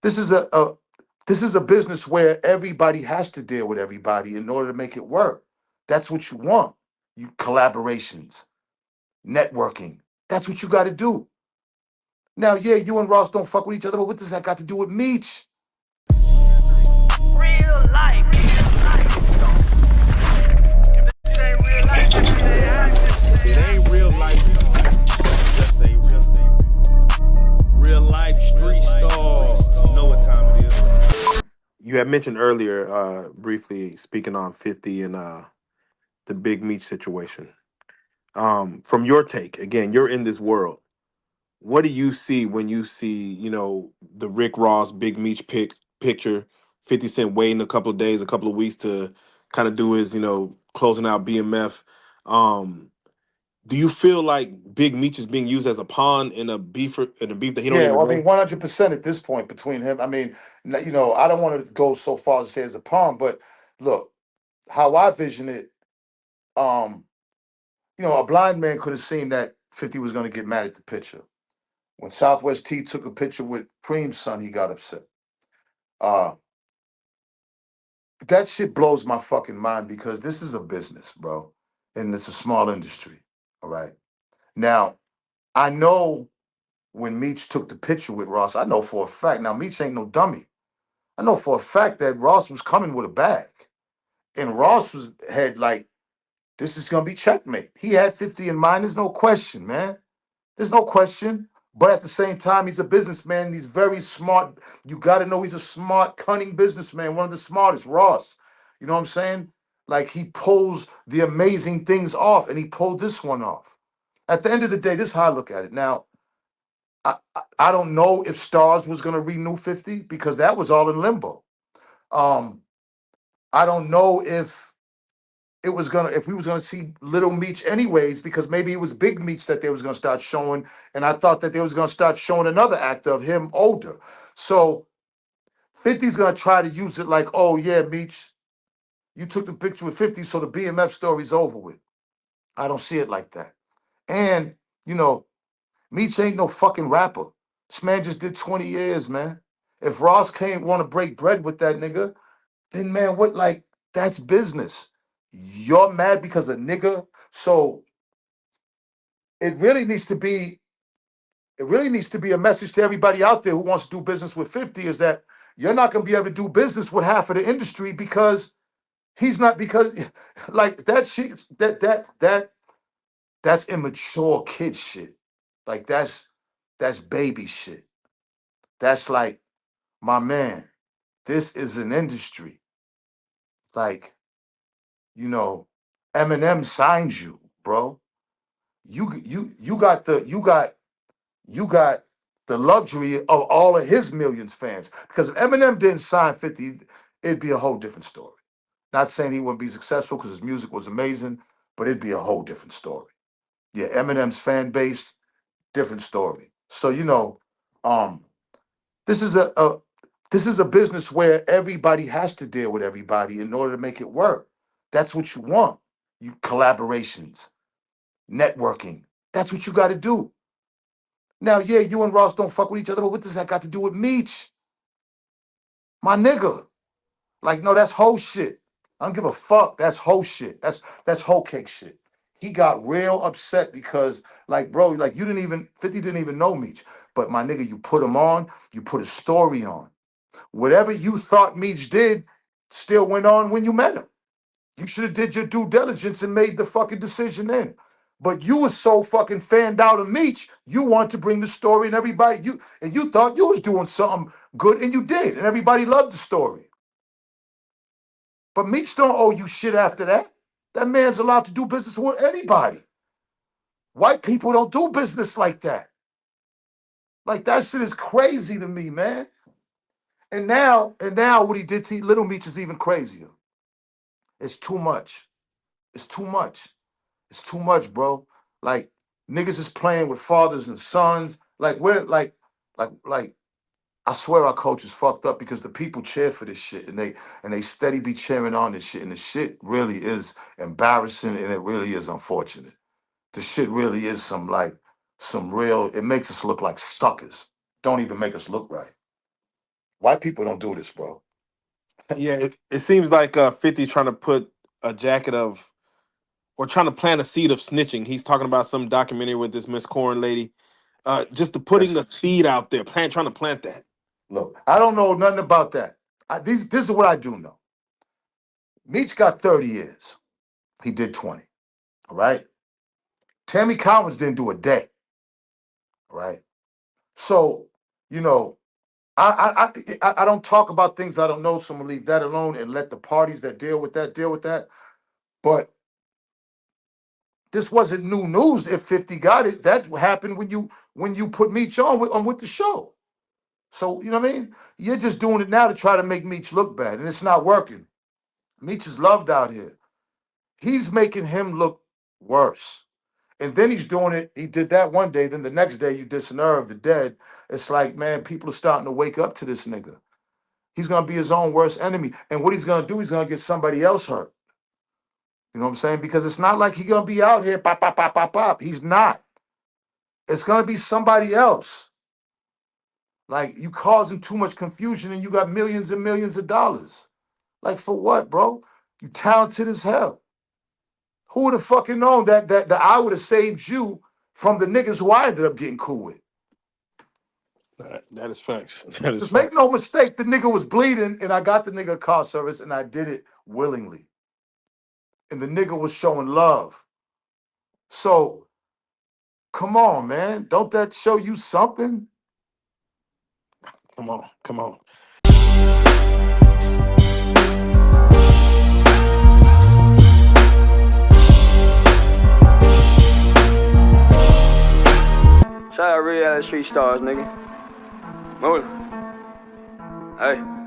This is a business where everybody has to deal with everybody in order to make it work. That's what you want. You collaborations, networking. That's what you got to do. Now, yeah, you and Ross don't fuck with each other, but what does that got to do with Meech? Real life. If it ain't real life, it ain't acting. It ain't real life. Just a real life street stars. You know what time it is. You had mentioned earlier, briefly speaking on 50 and the Big Meech situation. From your take, again, you're in this world. What do you see when you see, the Rick Ross Big Meech picture, 50 Cent waiting a couple of days, a couple of weeks to kind of do his, closing out BMF. Do you feel like Big Meech is being used as a pawn in a beef that he don't Yeah, even well, I mean, know? 100% at this point between him. I mean, I don't want to go so far as to say as a palm, but look, how I vision it, um, a blind man could have seen that 50 was going to get mad at the picture. When Southwest T took a picture with Cream's son, he got upset. Uh, that shit blows my fucking mind because this is a business, bro, and it's a small industry. All right. Now, I know when Meech took the picture with Ross, I know for a fact. Now, Meech ain't no dummy. I know for a fact that Ross was coming with a bag, and Ross had like, this is gonna be checkmate. He had 50 in mind. There's no question, man. There's no question. But at the same time, he's a businessman. He's very smart. You got to know he's a smart, cunning businessman. One of the smartest, Ross. You know what I'm saying? Like he pulls the amazing things off, and he pulled this one off. At the end of the day, this is how I look at it. Now, I don't know if Starz was going to renew 50 because that was all in limbo. Um, I don't know if we was gonna see Little Meech anyways, because maybe it was Big Meech that they was gonna start showing, and I thought that they was gonna start showing another actor of him older. So 50's gonna try to use it like, oh yeah, Meech, you took the picture with 50, so the BMF story's over with. I don't see it like that. And you know, Meech ain't no fucking rapper. This man just did 20 years, man. If Ross can't want to break bread with that nigga, then man, what like that's business. You're mad because a nigga. So it really needs to be a message to everybody out there who wants to do business with 50 is that you're not gonna be able to do business with half of the industry because he's not because like that shit that's immature kid shit. Like that's baby shit. That's like, my man, this is an industry. Like, you know, Eminem signed you, bro. You got the luxury of all of his millions fans. Because if Eminem didn't sign 50, it'd be a whole different story. Not saying he wouldn't be successful because his music was amazing, but it'd be a whole different story. Yeah, Eminem's fan base, different story. So um, this is a business where everybody has to deal with everybody in order to make it work. That's what you want. You collaborations, networking. That's what you got to do. Now, yeah, you and Ross don't fuck with each other, but what does that got to do with Meech? My nigga. Like, no, that's whole shit. I don't give a fuck. That's whole shit. That's whole cake shit. He got real upset because, like, bro, like you didn't even 50 didn't even know Meech. But my nigga, you put him on, you put a story on. Whatever you thought Meech did still went on when you met him. You should have did your due diligence and made the fucking decision then. But you was so fucking fanned out of Meech, you want to bring the story and everybody you thought you was doing something good and you did, and everybody loved the story. But Meech don't owe you shit after that. That man's allowed to do business with anybody. White people don't do business like that. Like that shit is crazy to me, man. And now what he did to Little Meech is even crazier. It's too much. It's too much. It's too much, bro. Like niggas is playing with fathers and sons. Like we're like I swear our culture's fucked up because the people cheer for this shit and they steady be cheering on this shit. And the shit really is embarrassing and it really is unfortunate. The shit really is some real, it makes us look like suckers. Don't even make us look right. White people don't do this, bro. Yeah, it seems like 50 trying to put a jacket of, or trying to plant a seed of snitching. He's talking about some documentary with this Miss Corn lady. Just to putting the Listen, seed out there, trying to plant that. look, I don't know nothing about that. This is what I do know. Meech got 30 years. He did 20. All right. Tammy Collins didn't do a day. All right. So, you know, I don't talk about things I don't know, so I'm gonna leave that alone and let the parties that deal with that deal with that. But this wasn't new news. If 50 got it, that happened when you put Meech on with the show. So you know what I mean? You're just doing it now to try to make Meech look bad, and it's not working. Meech is loved out here. He's making him look worse. And then he's doing it. He did that one day. Then the next day, you disunnerve the dead. It's like, man, people are starting to wake up to this nigga. He's gonna be his own worst enemy. And what he's gonna do, he's gonna get somebody else hurt. You know what I'm saying? Because it's not like he's gonna be out here pop, pop, pop, pop, pop. He's not. It's gonna be somebody else. Like you causing too much confusion and you got millions and millions of dollars. Like for what, bro? You talented as hell. Who would have fucking known that I would have saved you from the niggas who I ended up getting cool with? That is facts. That is Just make facts. no mistake, the nigga was bleeding and I got the nigga car service and I did it willingly. And the nigga was showing love. So, come on, man. Don't that show you something? Come on, come on. Shout out Reallyfe Street Starz, nigga. Move. Hey.